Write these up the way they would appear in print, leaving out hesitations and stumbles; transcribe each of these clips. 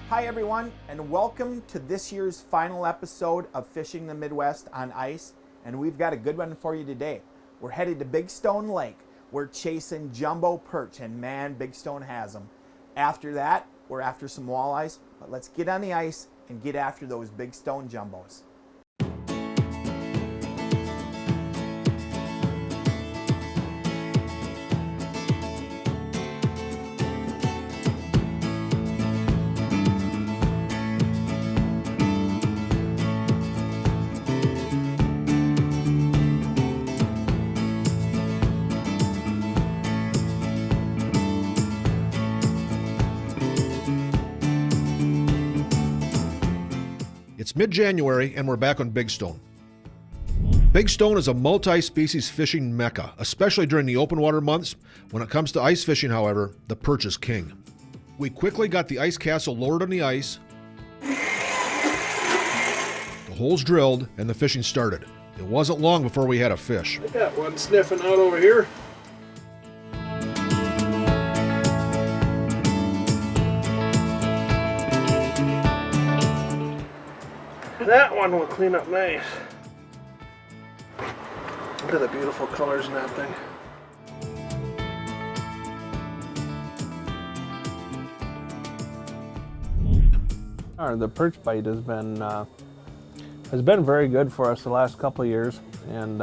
Hi everyone, and welcome to this year's final episode of Fishing the Midwest on Ice, and we've got a good one for you today. We're headed to Big Stone Lake. We're chasing jumbo perch, and man, Big Stone has them. After that, we're after some walleyes, but let's get on the ice and get after those Big Stone jumbos. It's mid-January and we're back on Big Stone. Big Stone is a multi-species fishing mecca, especially during the open water months. When it comes to ice fishing, however, the perch is king. We quickly got the ice castle lowered on the ice, the holes drilled, and the fishing started. It wasn't long before we had a fish. I got one sniffing out over here. That one will clean up nice. Look at the beautiful colors in that thing. The perch bite has been very good for us the last couple of years, and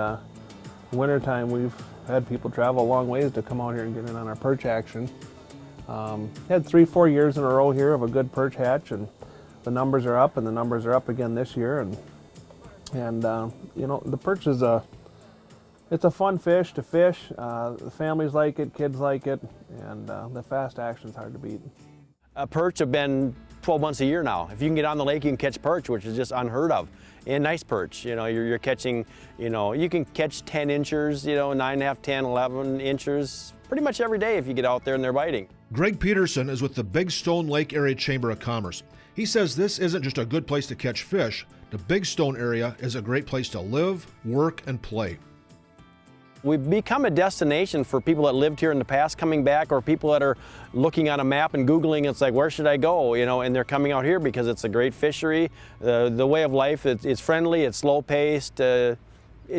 wintertime we've had people travel a long ways to come out here and get in on our perch action. Had 3-4 years in a row here of a good perch hatch, and the numbers are up, and the numbers are up again this year, and you know, the perch is it's a fun fish to fish. The families like it, kids like it, and the fast action is hard to beat. Perch have been 12 months a year now. If you can get on the lake, you can catch perch, which is just unheard of. And nice perch, you know, you're catching, you know, you can catch 10 inchers, you know, 9.5, 10, 11 inchers pretty much every day if you get out there and they're biting. Greg Peterson is with the Big Stone Lake Area Chamber of Commerce. He says this isn't just a good place to catch fish. The Big Stone area is a great place to live, work, and play. We've become a destination for people that lived here in the past coming back, or people that are looking on a map and Googling, it's like, where should I go? You know, and they're coming out here because it's a great fishery. The way of life, it's friendly, it's slow paced, it's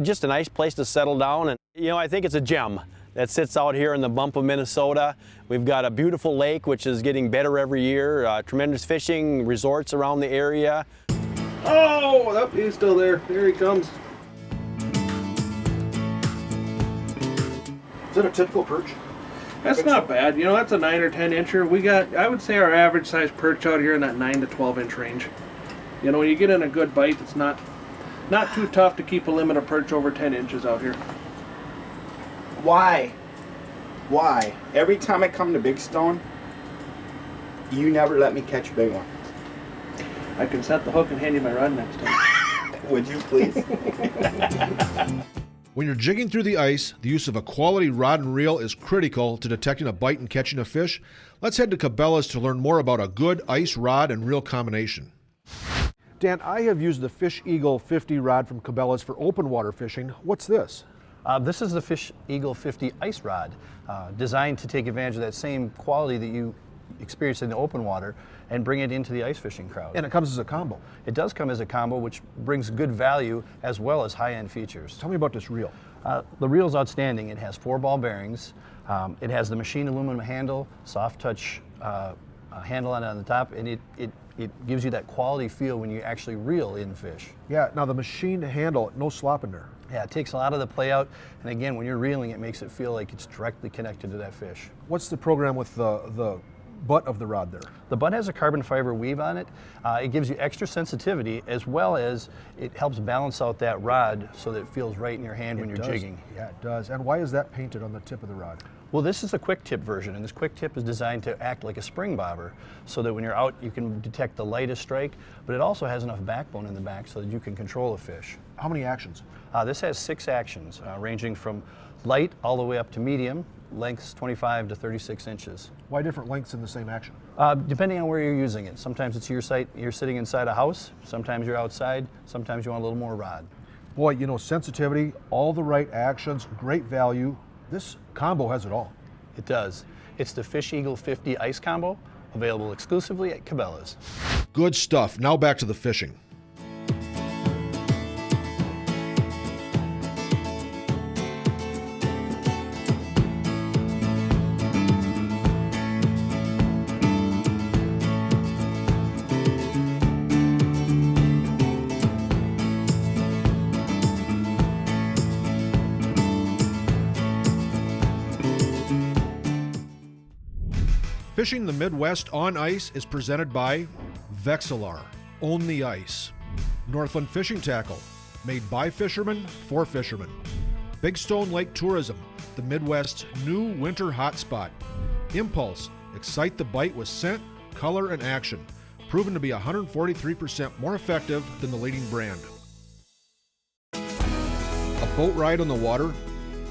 just a nice place to settle down. And, you know, I think it's a gem that sits out here in the bump of Minnesota. We've got a beautiful lake, which is getting better every year, tremendous fishing, resorts around the area. Oh, he's still there. Here he comes. Is that a typical perch? That's not bad. You know, that's a 9 or 10 incher. We got, I would say our average size perch out here in that 9 to 12 inch range. You know, when you get in a good bite, it's not too tough to keep a limit of perch over 10 inches out here. Why? Every time I come to Big Stone, you never let me catch a big one. I can set the hook and hand you my rod next time. Would you please? When you're jigging through the ice, the use of a quality rod and reel is critical to detecting a bite and catching a fish. Let's head to Cabela's to learn more about a good ice rod and reel combination. Dan, I have used the Fish Eagle 50 rod from Cabela's for open water fishing. What's this? This is the Fish Eagle 50 ice rod, designed to take advantage of that same quality that you experience in the open water and bring it into the ice fishing crowd. And it comes as a combo. It does come as a combo, which brings good value as well as high-end features. Tell me about this reel. The reel is outstanding. It has 4-ball bearings. It has the machined aluminum handle, soft touch handle on the top, and it gives you that quality feel when you actually reel in fish. Yeah, now the machined handle, no slop in there. Yeah, it takes a lot of the play out, and again, when you're reeling, it makes it feel like it's directly connected to that fish. What's the program with the butt of the rod there? The butt has a carbon fiber weave on it. It gives you extra sensitivity, as well as it helps balance out that rod so that it feels right in your hand when you're jigging. Yeah, it does. And why is that painted on the tip of the rod? Well, this is a quick tip version, and this quick tip is designed to act like a spring bobber so that when you're out, you can detect the lightest strike, but it also has enough backbone in the back so that you can control a fish. How many actions? This has 6 actions, ranging from light all the way up to medium, lengths 25 to 36 inches. Why different lengths in the same action? Depending on where you're using it. Sometimes it's your site, you're sitting inside a house, sometimes you're outside, sometimes you want a little more rod. Boy, you know, sensitivity, all the right actions, great value. This combo has it all. It does. It's the Fish Eagle 50 Ice Combo, available exclusively at Cabela's. Good stuff. Now back to the fishing. Fishing the Midwest on ice is presented by Vexilar, Own the Ice. Northland Fishing Tackle, made by fishermen for fishermen. Big Stone Lake Tourism, the Midwest's new winter hotspot. Impulse, excite the bite with scent, color, and action. Proven to be 143% more effective than the leading brand. A boat ride on the water,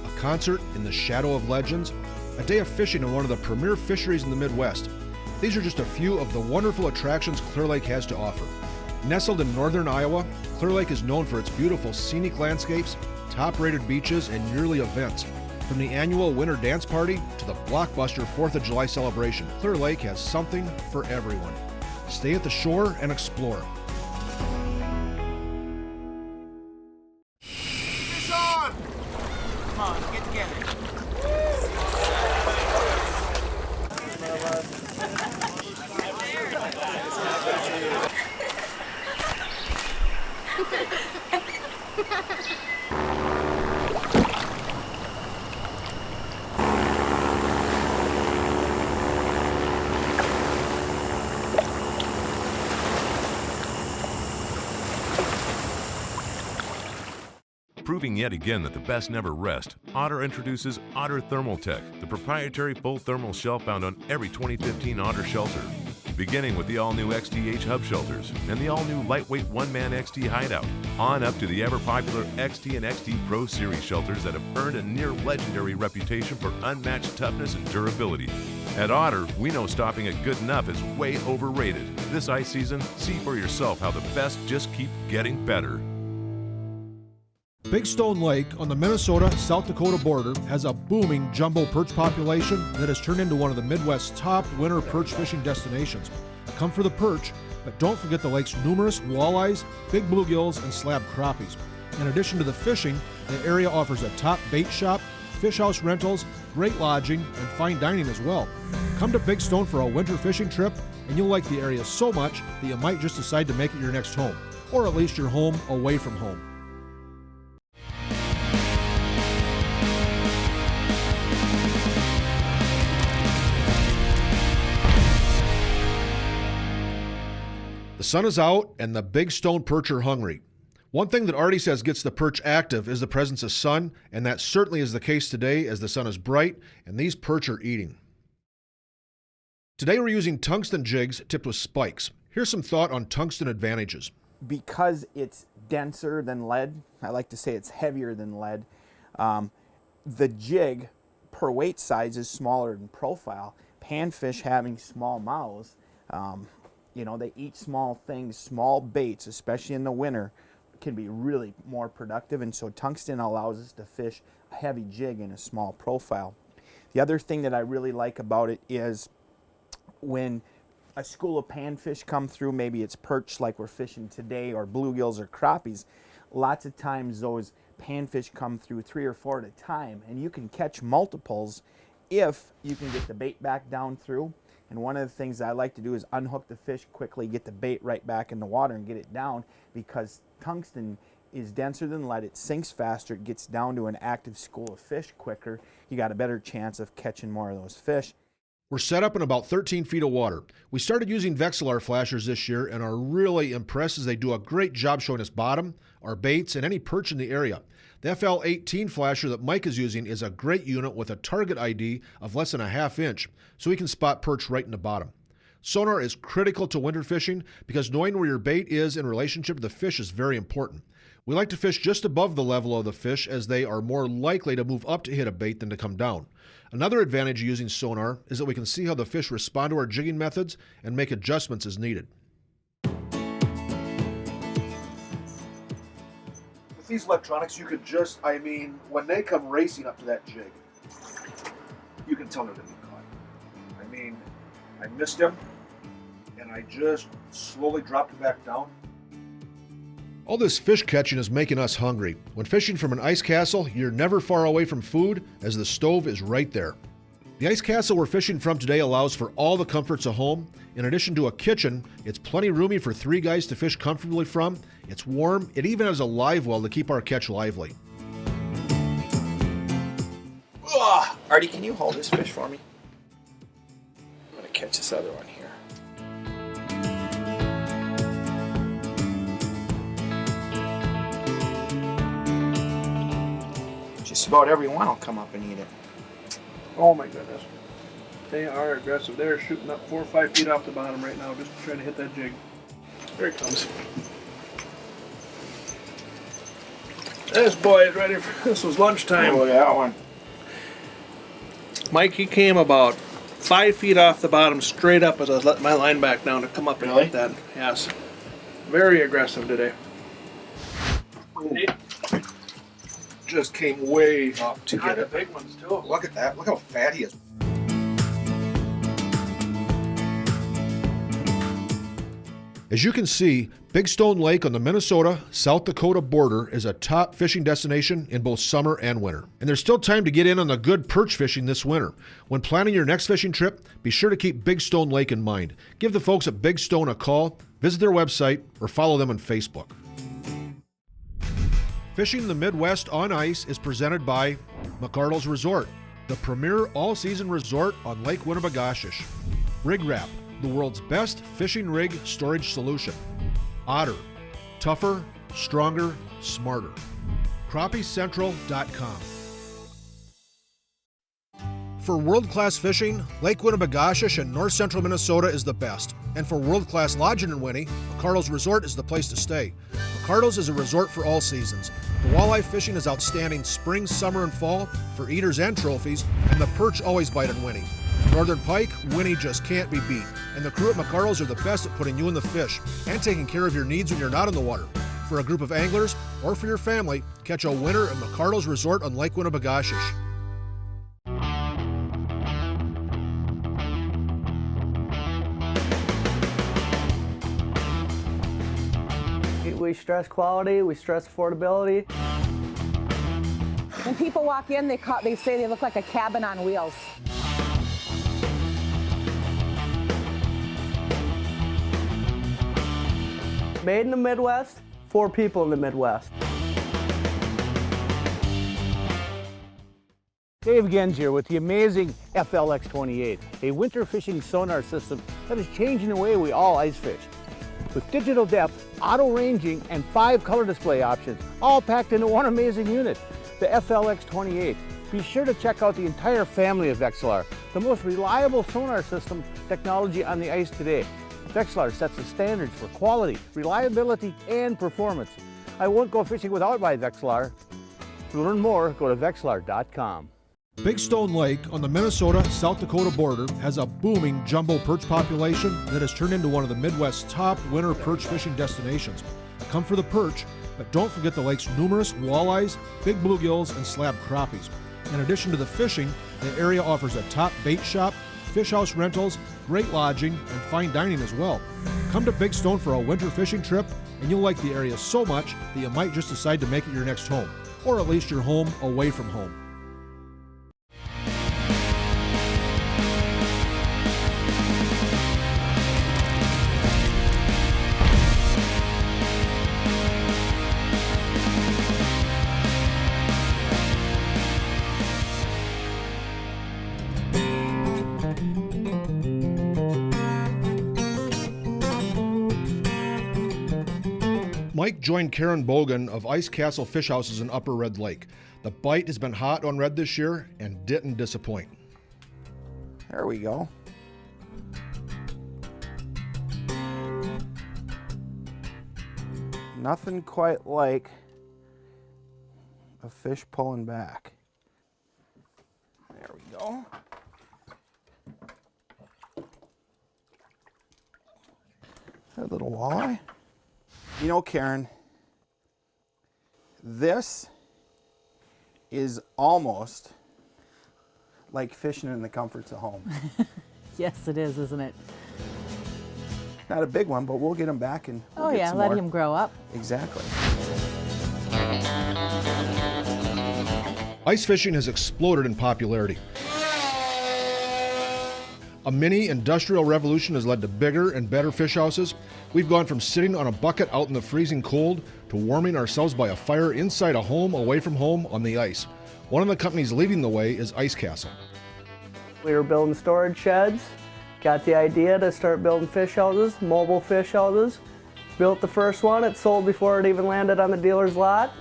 a concert in the shadow of legends, a day of fishing in one of the premier fisheries in the Midwest. These are just a few of the wonderful attractions Clear Lake has to offer. Nestled in northern Iowa, Clear Lake is known for its beautiful scenic landscapes, top-rated beaches, and yearly events. From the annual Winter Dance Party to the blockbuster 4th of July celebration, Clear Lake has something for everyone. Stay at the shore and explore. Fish on! Come on, get together. Proving yet again that the best never rest, Otter introduces Otter Thermal Tech, the proprietary full thermal shelf found on every 2015 Otter shelter. Beginning with the all-new XT-H hub shelters and the all-new lightweight one-man XT hideout, on up to the ever-popular XT and XT Pro Series shelters that have earned a near-legendary reputation for unmatched toughness and durability. At Otter, we know stopping at good enough is way overrated. This ice season, see for yourself how the best just keep getting better. Big Stone Lake on the Minnesota-South Dakota border has a booming jumbo perch population that has turned into one of the Midwest's top winter perch fishing destinations. Come for the perch, but don't forget the lake's numerous walleyes, big bluegills, and slab crappies. In addition to the fishing, the area offers a top bait shop, fish house rentals, great lodging, and fine dining as well. Come to Big Stone for a winter fishing trip, and you'll like the area so much that you might just decide to make it your next home, or at least your home away from home. The sun is out and the Big Stone perch are hungry. One thing that Artie says gets the perch active is the presence of sun, and that certainly is the case today as the sun is bright and these perch are eating. Today we're using tungsten jigs tipped with spikes. Here's some thought on Tungsten Advantages. Because it's denser than lead, I like to say it's heavier than lead, the jig per weight size is smaller in profile. Panfish having small mouths, you know, they eat small things, small baits, especially in the winter, can be really more productive, and so tungsten allows us to fish a heavy jig in a small profile. The other thing that I really like about it is when a school of panfish come through, maybe it's perch like we're fishing today, or bluegills or crappies, lots of times those panfish come through 3 or 4 at a time, and you can catch multiples if you can get the bait back down through. And one of the things I like to do is unhook the fish quickly, get the bait right back in the water and get it down, because tungsten is denser than lead, it sinks faster, it gets down to an active school of fish quicker. You got a better chance of catching more of those fish. We're set up in about 13 feet of water. We started using Vexilar flashers this year and are really impressed as they do a great job showing us bottom, our baits, and any perch in the area. The FL18 flasher that Mike is using is a great unit with a target ID of less than a ½ inch, so he can spot perch right in the bottom. Sonar is critical to winter fishing because knowing where your bait is in relationship to the fish is very important. We like to fish just above the level of the fish as they are more likely to move up to hit a bait than to come down. Another advantage of using sonar is that we can see how the fish respond to our jigging methods and make adjustments as needed. With these electronics, you could just, when they come racing up to that jig, you can tell they're going to be caught. I missed him, I just slowly dropped it back down. All this fish catching is making us hungry. When fishing from an ice castle, you're never far away from food, as the stove is right there. The ice castle we're fishing from today allows for all the comforts of home. In addition to a kitchen, it's plenty roomy for 3 guys to fish comfortably from. It's warm. It even has a live well to keep our catch lively. Ugh. Artie, can you hold this fish for me? I'm gonna catch this other one here. Just about everyone will come up and eat it. Oh my goodness. They are aggressive. They're shooting up 4 or 5 feet off the bottom right now, just trying to hit that jig. There it comes. This boy is ready for, this was lunchtime. Oh, look at that one. Mike, he came about 5 feet off the bottom straight up as I was letting my line back down to come up and Really? hit that. Yes. Very aggressive today. Just came way up to get The it. big ones too. Look at that. Look how fat he is. As you can see, Big Stone Lake on the Minnesota-South Dakota border is a top fishing destination in both summer and winter. And there's still time to get in on the good perch fishing this winter. When planning your next fishing trip, be sure to keep Big Stone Lake in mind. Give the folks at Big Stone a call, visit their website, or follow them on Facebook. Fishing the Midwest on ice is presented by McArdle's Resort, the premier all-season resort on Lake Winnebagoshus. Rig Wrap, the world's best fishing rig storage solution. Otter, tougher, stronger, smarter. CrappieCentral.com. For world-class fishing, Lake Winnebagoshus in north central Minnesota is the best. And for world-class lodging in Winnie, McArdle's Resort is the place to stay. McArdle's is a resort for all seasons. The walleye fishing is outstanding spring, summer, and fall for eaters and trophies, and the perch always bite in Winnie. Northern pike, Winnie just can't be beat. And the crew at McArdle's are the best at putting you in the fish and taking care of your needs when you're not in the water. For a group of anglers or for your family, catch a winner at McArdle's Resort on Lake Winnebagoshus. We stress quality, we stress affordability. When people walk in, they say they look like a cabin on wheels. Made in the Midwest, for people in the Midwest. Dave Gens here with the amazing FLX28, a winter fishing sonar system that is changing the way we all ice fish. With digital depth, auto ranging, and 5 color display options, all packed into one amazing unit, the FLX28. Be sure to check out the entire family of Vexilar, the most reliable sonar system technology on the ice today. Vexilar sets the standards for quality, reliability, and performance. I won't go fishing without my Vexilar. To learn more, go to Vexilar.com. Big Stone Lake on the Minnesota-South Dakota border has a booming jumbo perch population that has turned into one of the Midwest's top winter perch fishing destinations. Come for the perch, but don't forget the lake's numerous walleyes, big bluegills, and slab crappies. In addition to the fishing, the area offers a top bait shop, fish house rentals, great lodging, and fine dining as well. Come to Big Stone for a winter fishing trip, and you'll like the area so much that you might just decide to make it your next home, or at least your home away from home. Mike joined Karen Bogan of Ice Castle Fish Houses in Upper Red Lake. The bite has been hot on red this year and didn't disappoint. There we go. Nothing quite like a fish pulling back. There we go. A little walleye. You know, Karen, this is almost like fishing in the comforts of home. Yes, it is, isn't it? Not a big one, but we'll get him back and we'll get some let more. him grow up. Exactly. Ice fishing has exploded in popularity. A mini industrial revolution has led to bigger and better fish houses. We've gone from sitting on a bucket out in the freezing cold to warming ourselves by a fire inside a home away from home on the ice. One of the companies leading the way is Ice Castle. We were building storage sheds, got the idea to start building fish houses, mobile fish houses. Built the first one, it sold before it even landed on the dealer's lot.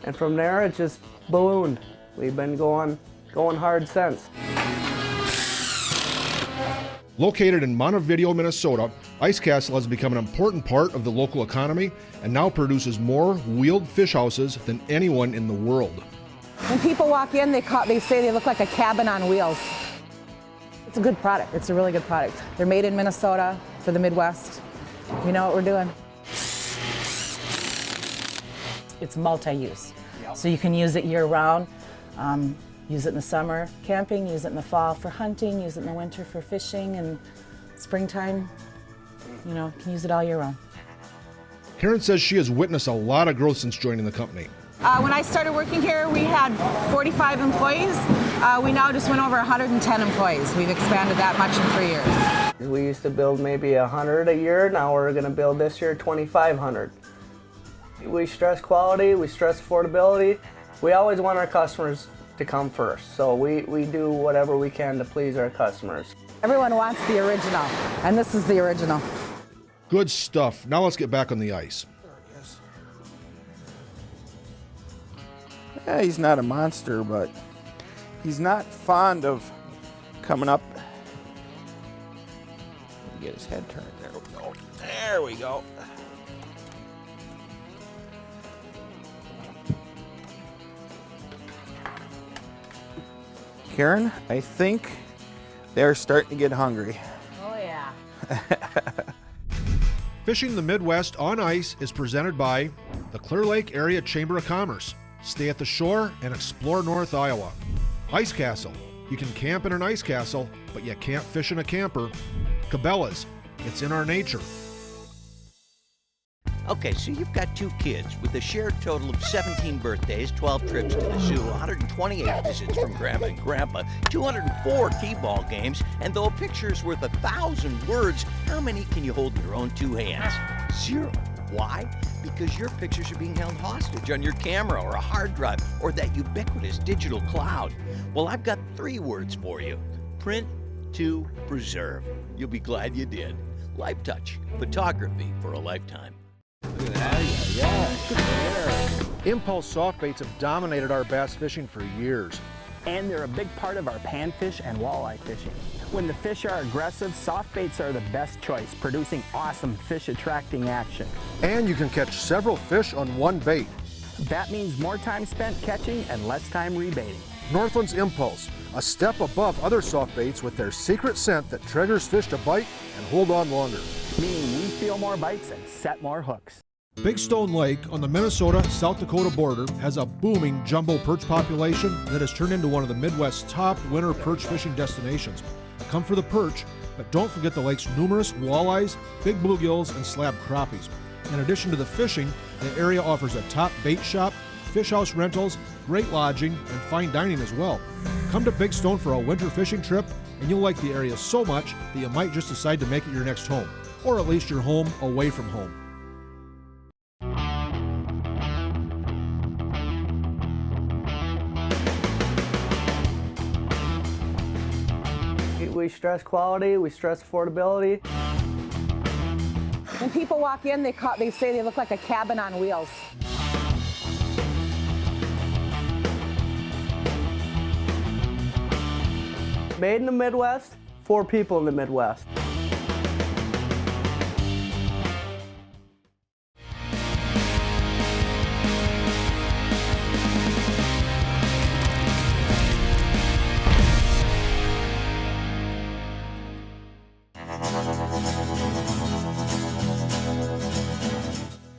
And from there it just ballooned. We've been going hard since. Located in Montevideo, Minnesota, Ice Castle has become an important part of the local economy and now produces more wheeled fish houses than anyone in the world. When people walk in, they say they look like a cabin on wheels. It's a good product. It's a really good product. They're made in Minnesota for the Midwest. We know what we're doing. It's multi-use. So you can use it year-round. Use it in the summer camping, use it in the fall for hunting, use it in the winter for fishing, and springtime, you can use it all year round. Karen says she has witnessed a lot of growth since joining the company. When I started working here, we had 45 employees. We now just went over 110 employees. We've expanded that much in 3 years. We used to build maybe 100 a year. Now we're going to build this year 2,500. We stress quality, we stress affordability. We always want our customers to come first. So we do whatever we can to please our customers. Everyone wants the original, and this is the original. Good stuff. Now let's get back on the ice. Yeah, he's not a monster, but he's not fond of coming up. Get his head turned. There we go. There we go. Karen, I think they're starting to get hungry. Oh yeah. Fishing the Midwest on ice is presented by the Clear Lake Area Chamber of Commerce. Stay at the shore and explore North Iowa. Ice Castle. You can camp in an ice castle, but you can't fish in a camper. Cabela's. It's in our nature. Okay, so you've got 2 kids with a shared total of 17 birthdays, 12 trips to the zoo, 128 visits from Grandma and Grandpa, 204 T-ball games, and though a picture's worth 1,000 words, how many can you hold in your own 2 hands? 0. Why? Because your pictures are being held hostage on your camera or a hard drive or that ubiquitous digital cloud. Well, I've got 3 words for you. Print to preserve. You'll be glad you did. LifeTouch. Photography for a lifetime. Impulse soft baits have dominated our bass fishing for years. And they're a big part of our panfish and walleye fishing. When the fish are aggressive, soft baits are the best choice, producing awesome fish-attracting action. And you can catch several fish on one bait. That means more time spent catching and less time rebaiting. Northland's Impulse, a step above other soft baits with their secret scent that triggers fish to bite and hold on longer. Meaning we feel more bites and set more hooks. Big Stone Lake on the Minnesota-South Dakota border has a booming jumbo perch population that has turned into one of the Midwest's top winter perch fishing destinations. Come for the perch, but don't forget the lake's numerous walleyes, big bluegills, and slab crappies. In addition to the fishing, the area offers a top bait shop, fish house rentals, great lodging, and fine dining as well. Come to Big Stone for a winter fishing trip, and you'll like the area so much that you might just decide to make it your next home, or at least your home away from home. We stress quality, we stress affordability. When people walk in, they say they look like a cabin on wheels. Made in the Midwest, for people in the Midwest.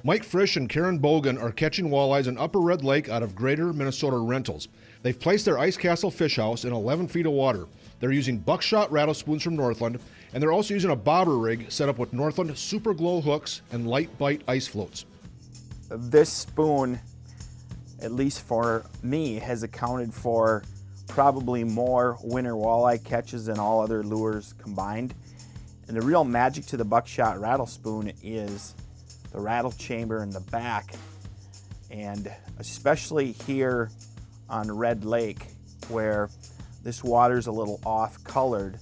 Mike Frisch and Karen Bogan are catching walleyes in Upper Red Lake out of Greater Minnesota Rentals. They've placed their Ice Castle fish house in 11 feet of water. They're using buckshot rattle spoons from Northland, and they're also using a bobber rig set up with Northland Super Glow hooks and light bite ice floats. This spoon, at least for me, has accounted for probably more winter walleye catches than all other lures combined. And the real magic to the buckshot rattle spoon is the rattle chamber in the back. And especially here on Red Lake, where this water's a little off colored,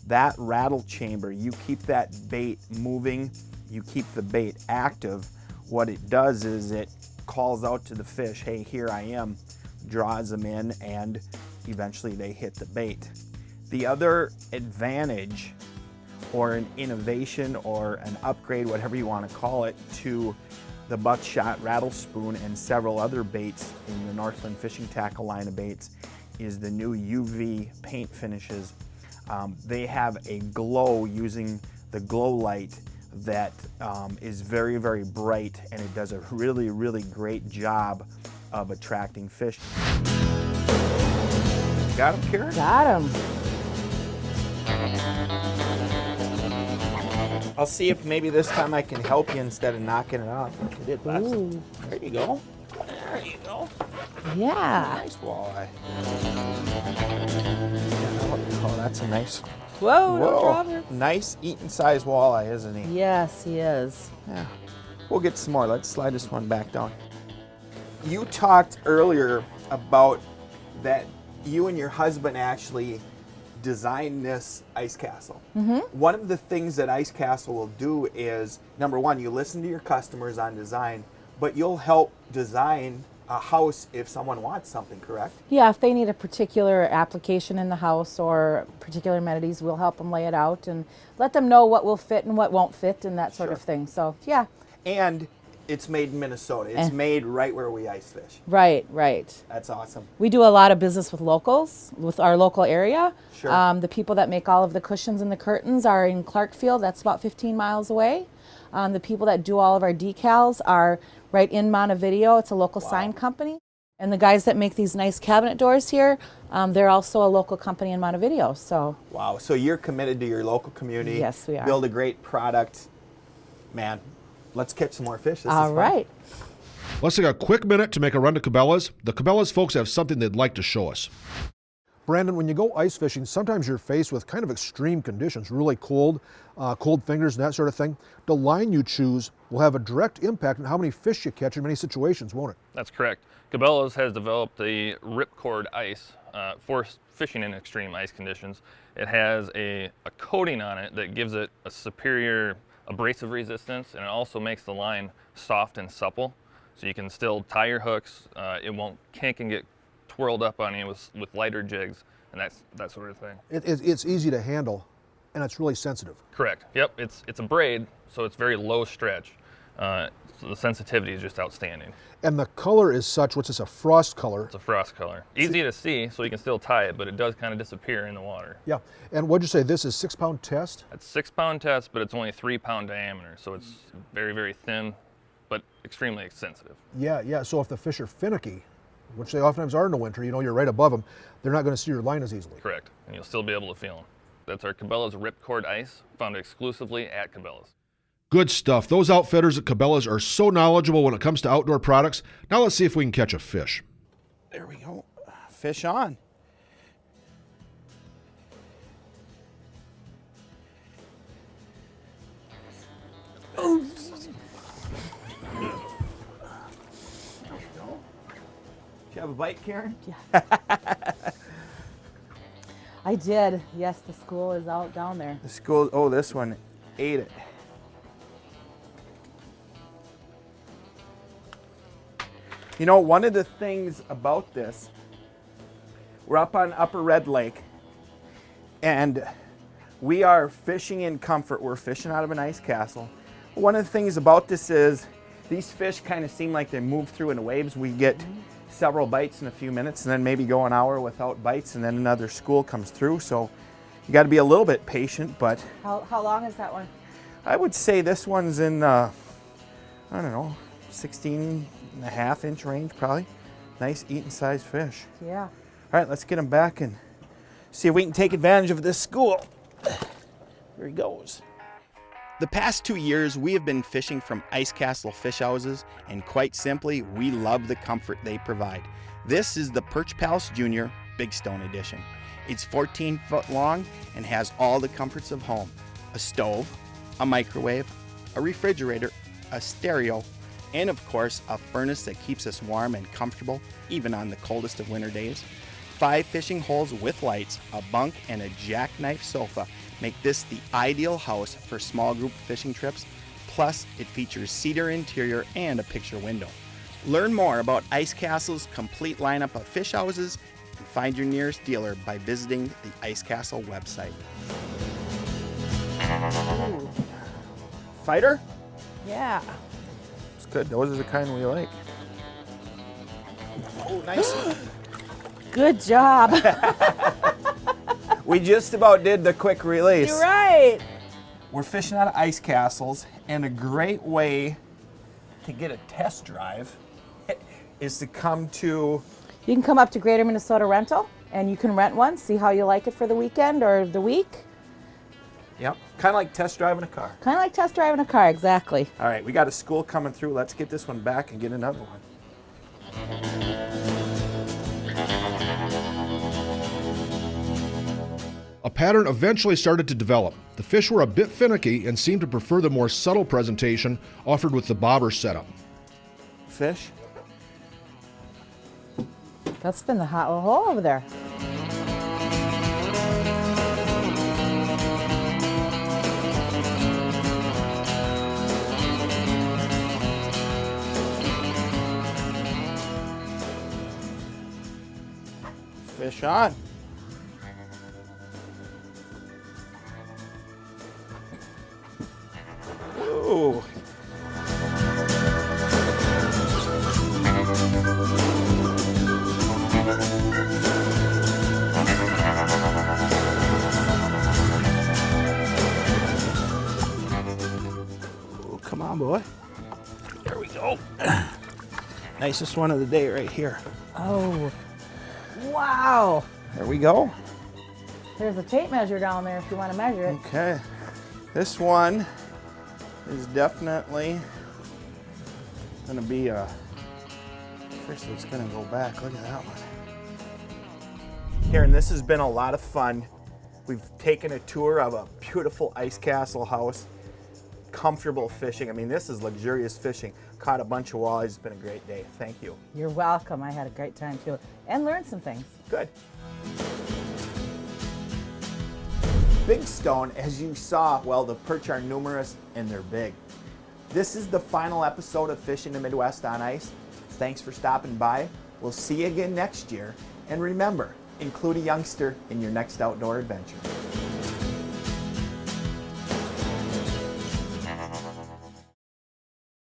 that rattle chamber, you keep that bait moving, you keep the bait active. What it does is it calls out to the fish, hey, here I am, draws them in, and eventually they hit the bait. The other advantage, or an innovation, or an upgrade, whatever you want to call it, to the buckshot rattle spoon and several other baits in the Northland Fishing Tackle line of baits is the new UV paint finishes. They have a glow using the glow light that is very, very bright, and it does a really, really great job of attracting fish. Got him, Karen? Got him. I'll see if maybe this time I can help you instead of knocking it off like I did last time. There you go. There you go. Yeah. Nice walleye. Oh, that's a nice. Whoa, don't drop her. Nice eating size walleye, isn't he? Yes, he is. Yeah. We'll get some more. Let's slide this one back down. You talked earlier about that you and your husband actually designed this ice castle. One of the things that Ice Castle will do is, number one, you listen to your customers on design, but you'll help design a house if someone wants something, correct? Yeah, if they need a particular application in the house or particular amenities, we'll help them lay it out and let them know what will fit and what won't fit and that sort of thing. So, yeah. And it's made in Minnesota. It's made right where we ice fish. Right, right. That's awesome. We do a lot of business with locals, with our local area. Sure. The people that make all of the cushions and the curtains are in Clarkfield. That's about 15 miles away. The people that do all of our decals are right in Montevideo. It's a local sign company. And the guys that make these nice cabinet doors here, they're also a local company in Montevideo. So. Wow. So you're committed to your local community. Yes, we are. Build a great product. Man, let's catch some more fish. This All is fun. right. Let's take a quick minute to make a run to Cabela's. The Cabela's folks have something they'd like to show us. Brandon, when you go ice fishing, sometimes you're faced with kind of extreme conditions, really cold, cold fingers and that sort of thing. The line you choose will have a direct impact on how many fish you catch in many situations, won't it? That's correct. Cabela's has developed a ripcord ice for fishing in extreme ice conditions. It has a coating on it that gives it a superior abrasive resistance, and it also makes the line soft and supple, so you can still tie your hooks. It won't kink and get twirled up on you with lighter jigs and that sort of thing. It's easy to handle, and it's really sensitive. Correct. Yep. It's a braid, so it's very low stretch. So the sensitivity is just outstanding. And the color is such, what's this, a frost color? It's a frost color. Easy to see, so you can still tie it, but it does kind of disappear in the water. Yeah. And what'd you say, this is 6-pound test? It's 6-pound test, but it's only 3-pound diameter, so it's very, very thin, but extremely sensitive. Yeah. So if the fish are finicky, which they oftentimes are in the winter, you're right above them, they're not going to see your line as easily. Correct. And you'll still be able to feel them. That's our Cabela's Ripcord Ice, found exclusively at Cabela's. Good stuff. Those outfitters at Cabela's are so knowledgeable when it comes to outdoor products. Now let's see if we can catch a fish. There we go. Fish on. Oh. There we go. Did you have a bite, Karen? Yeah. I did. Yes, the school is out down there. The school, oh, this one ate it. You know, one of the things about this, we're up on Upper Red Lake, and we are fishing in comfort. We're fishing out of an ice castle. One of the things about this is these fish kind of seem like they move through in waves. We get several bites in a few minutes and then maybe go an hour without bites, and then another school comes through. So you got to be a little bit patient, but How long is that one? I would say this one's in, I don't know, 16.5-inch range probably. Nice eating size fish. Yeah. All right, let's get them back and See if we can take advantage of this school. Here he goes. The past 2 years, we have been fishing from Ice Castle fish houses, and quite simply, we love the comfort they provide. This is the Perch Palace Junior Big Stone Edition. It's 14 foot long and has all the comforts of home. A stove, a microwave, a refrigerator, a stereo, and of course, a furnace that keeps us warm and comfortable, even on the coldest of winter days. 5 fishing holes with lights, a bunk, and a jackknife sofa make this the ideal house for small group fishing trips. Plus, it features cedar interior and a picture window. Learn more about Ice Castle's complete lineup of fish houses and find your nearest dealer by visiting the Ice Castle website. Ooh. Fighter? Yeah. It's good. Those are the kind we like. Oh, nice one. Good job. We just about did the quick release. You're right. We're fishing out of Ice Castles, and a great way to get a test drive is to come to... You can come up to Greater Minnesota Rental, and you can rent one, see how you like it for the weekend or the week. Yep, kind of like test driving a car. Kind of like test driving a car, exactly. All right, we got a school coming through. Let's get this one back and get another one. A pattern eventually started to develop. The fish were a bit finicky and seemed to prefer the more subtle presentation offered with the bobber setup. Fish? That's been the hot little hole over there. Fish on. Ooh. Ooh, come on, boy. There we go. Nicest one of the day right here. Oh, wow. There we go. There's a tape measure down there if you want to measure it. Okay. This one is definitely going to be a fish that's going to go back. Look at that one. Karen, this has been a lot of fun. We've taken a tour of a beautiful Ice Castle house. Comfortable fishing. I mean, this is luxurious fishing. Caught a bunch of walleyes. It's been a great day. Thank you. You're welcome. I had a great time too. And learned some things. Good. Big Stone, as you saw, well, the perch are numerous and they're big. This is the final episode of Fishing the Midwest on Ice. Thanks for stopping by. We'll see you again next year. And remember, include a youngster in your next outdoor adventure.